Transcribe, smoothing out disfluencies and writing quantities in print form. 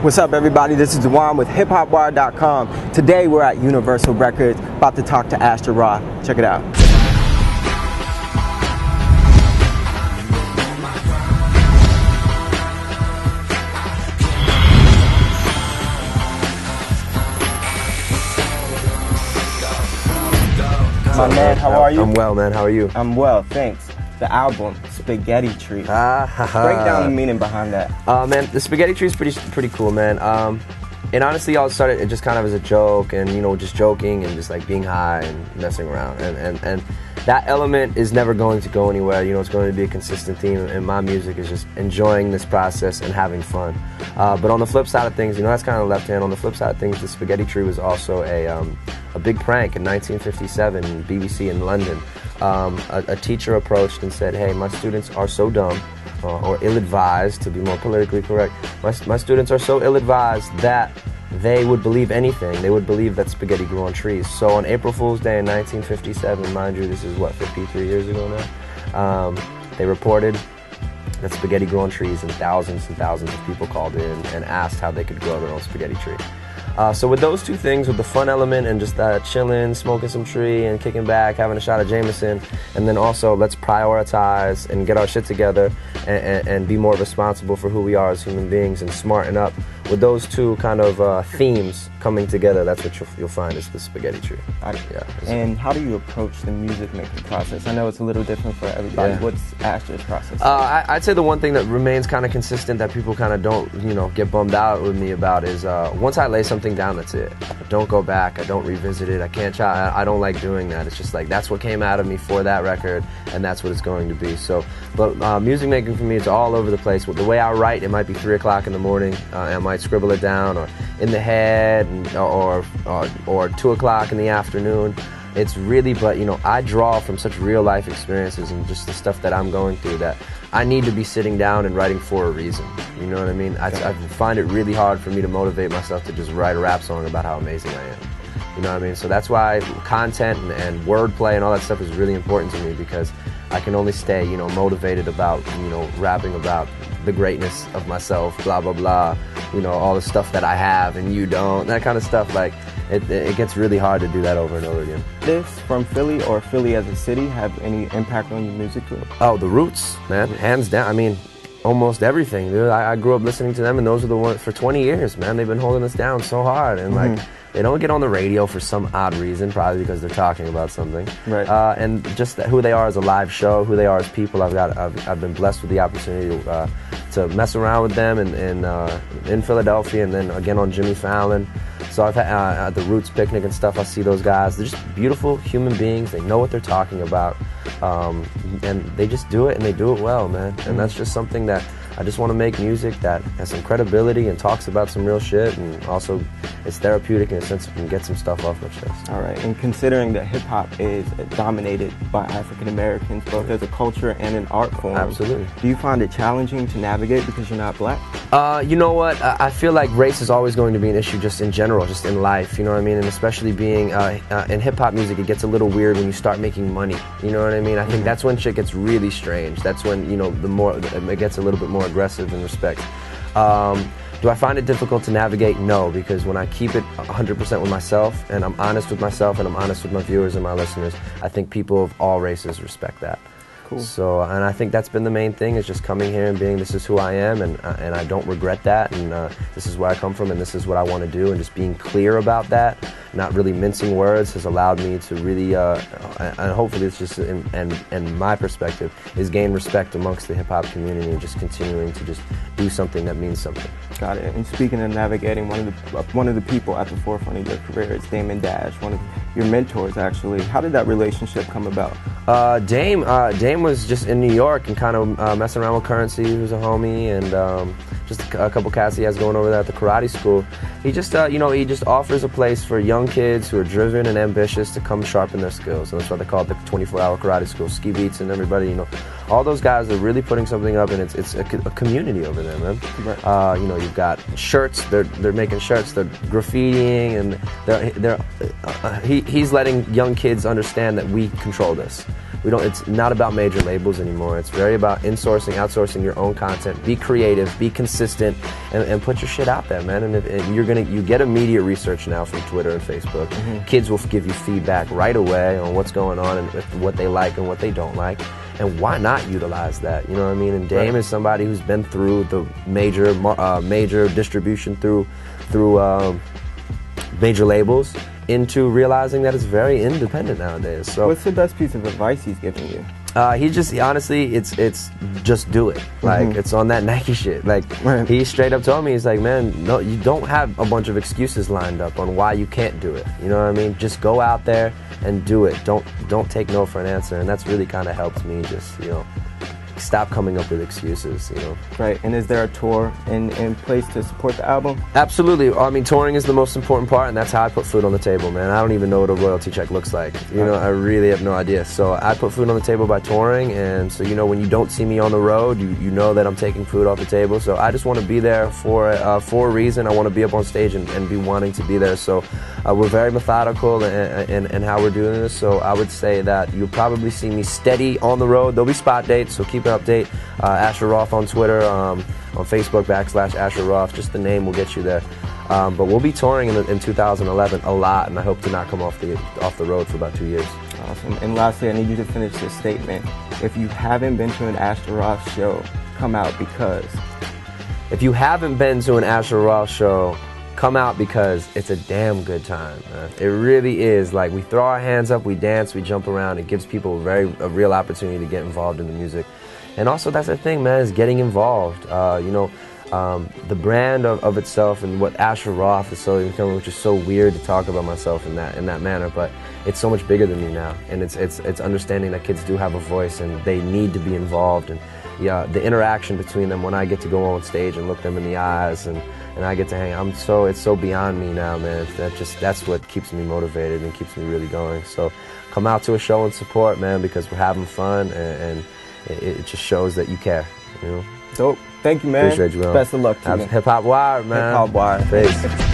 What's up, everybody? This is Juwan with hiphopwire.com. Today we're at Universal Records, about to talk to Asher Roth. Check it out. My man, how are you? I'm well, man. How are you? I'm well, thanks. The album, Spaghetti Tree. Break down the meaning behind that. Man, the Spaghetti Tree is pretty cool, man. And honestly, all started just kind of as a joke, and just joking and just like being high and messing around. And that element is never going to go anywhere. It's going to be a consistent theme, and my music is just enjoying this process and having fun. But on the flip side of things, that's kind of left hand. On the flip side of things, the Spaghetti Tree was also a big prank in 1957 in BBC in London. A teacher approached and said, "Hey, my students are so dumb, or ill-advised, to be more politically correct. My students are so ill-advised that they would believe anything. They would believe that spaghetti grew on trees." So on April Fool's Day in 1957, mind you, this is 53 years ago now, they reported that spaghetti grew on trees, and thousands of people called in and asked how they could grow their own spaghetti tree. So with those two things, with the fun element and just chilling, smoking some tree and kicking back, having a shot of Jameson, and then also let's prioritize and get our shit together and be more responsible for who we are as human beings and smarten up. With those two kind of themes coming together, that's what you'll find is the Spaghetti Tree. And how do you approach the music making process? I know it's a little different for everybody. Yeah. What's Asher's process? I'd say the one thing that remains kind of consistent that people kind of don't, get bummed out with me about is once I lay something down, that's it. I don't go back. I don't revisit it. I can't try. I don't like doing that. It's just like that's what came out of me for that record, and that's what it's going to be. So, but music making for me, it's all over the place. The way I write, it might be 3 o'clock in the morning. I might scribble it down, or in the head, or 2 o'clock in the afternoon. It's really, but I draw from such real life experiences and just the stuff that I'm going through that I need to be sitting down and writing for a reason. You know what I mean? I find it really hard for me to motivate myself to just write a rap song about how amazing I am. You know what I mean? So that's why content and wordplay and all that stuff is really important to me, because I can only stay, motivated about, rapping about the greatness of myself, blah, blah, blah, all the stuff that I have and you don't, that kind of stuff. Like, it gets really hard to do that over and over again. This from Philly or Philly as a city have any impact on your music? Oh, the Roots, man, hands down. I mean, almost everything, dude. I grew up listening to them, and those are the ones for 20 years, man. They've been holding us down so hard, and like, they don't get on the radio for some odd reason, probably because they're talking about something. Right. And just who they are as a live show, who they are as people. I've been blessed with the opportunity to mess around with them in Philadelphia, and then again on Jimmy Fallon. So I've had at the Roots picnic and stuff. I see those guys. They're just beautiful human beings. They know what they're talking about, and they just do it, and they do it well, man. And that's just something that I just want to make music that has some credibility and talks about some real shit, and also it's therapeutic in a sense you can get some stuff off my chest. All right, and considering that hip-hop is dominated by African Americans, both as a culture and an art form. Absolutely. Do you find it challenging to navigate because you're not black? You know what? I feel like race is always going to be an issue just in general, just in life, you know what I mean? And especially being in hip-hop music, it gets a little weird when you start making money, you know what I mean? I think that's when shit gets really strange. That's when, the more it gets a little bit more aggressive in respect. Do I find it difficult to navigate? No, because when I keep it 100% with myself, and I'm honest with myself, and I'm honest with my viewers and my listeners, I think people of all races respect that. Cool. So, and I think that's been the main thing, is just coming here and being, this is who I am, and I don't regret that, and this is where I come from, and this is what I want to do, and just being clear about that, not really mincing words, has allowed me to really, and hopefully it's just, and my perspective, is gain respect amongst the hip-hop community, and just continuing to just do something that means something. Got it. And speaking of navigating, one of the people at the forefront of your career is Damon, one of your mentors, actually. How did that relationship come about? Dame was just in New York and kind of messing around with Currency, who's a homie, and just a couple cats he has going over there at the karate school. He just, he just offers a place for young kids who are driven and ambitious to come sharpen their skills, and that's why they call it the 24-hour karate school. Ski Beats and everybody, all those guys are really putting something up, and it's a community over there, man. Right. You've got shirts. They're making shirts. They're graffitiing, and he's letting young kids understand that we control this. It's not about major labels anymore. It's very about insourcing, outsourcing your own content. Be creative, be consistent, and put your shit out there, man. And you get immediate research now from Twitter and Facebook. Kids will give you feedback right away on what's going on and what they like and what they don't like. And why not utilize that? You know what I mean? And Dame is somebody who's been through the major distribution through major labels into realizing that it's very independent nowadays. So what's the best piece of advice he's given you? Honestly, it's just do it. Like, it's on that Nike shit. Like, he straight up told me, he's like, man, no, you don't have a bunch of excuses lined up on why you can't do it. You know what I mean? Just go out there and do it. Don't take no for an answer. And that's really kind of helped me just, you know, stop coming up with excuses, you know. Right, and is there a tour in place to support the album? Absolutely. I mean, touring is the most important part, and that's how I put food on the table, man. I don't even know what a royalty check looks like. You know, I really have no idea. So I put food on the table by touring, and so, you know, when you don't see me on the road, you know that I'm taking food off the table. So I just want to be there for a reason. I want to be up on stage and be wanting to be there. So we're very methodical in how we're doing this. So I would say that you'll probably see me steady on the road. There'll be spot dates, so keep an update. Asher Roth on Twitter, on Facebook / Asher Roth. Just the name will get you there. But we'll be touring in 2011 a lot, and I hope to not come off the road for about 2 years. Awesome. And lastly, I need you to finish this statement. If you haven't been to an Asher Roth show, come out because. If you haven't been to an Asher Roth show, come out because it's a damn good time, man. It really is. Like, we throw our hands up, we dance, we jump around. It gives people a real opportunity to get involved in the music. And also, that's the thing, man, is getting involved. You know, the brand of itself and what Asher Roth is so becoming, which is so weird to talk about myself in that manner, but it's so much bigger than me now. And it's understanding that kids do have a voice and they need to be involved. And yeah, the interaction between them when I get to go on stage and look them in the eyes and I get to hang, it's so beyond me now, man. That's what keeps me motivated and keeps me really going. So come out to a show and support, man, because we're having fun and it just shows that you care, you know. Dope. Thank you, man. Appreciate you, man. Best of luck to you. Hip Hop Wired, man. Hip Hop Wired. Peace.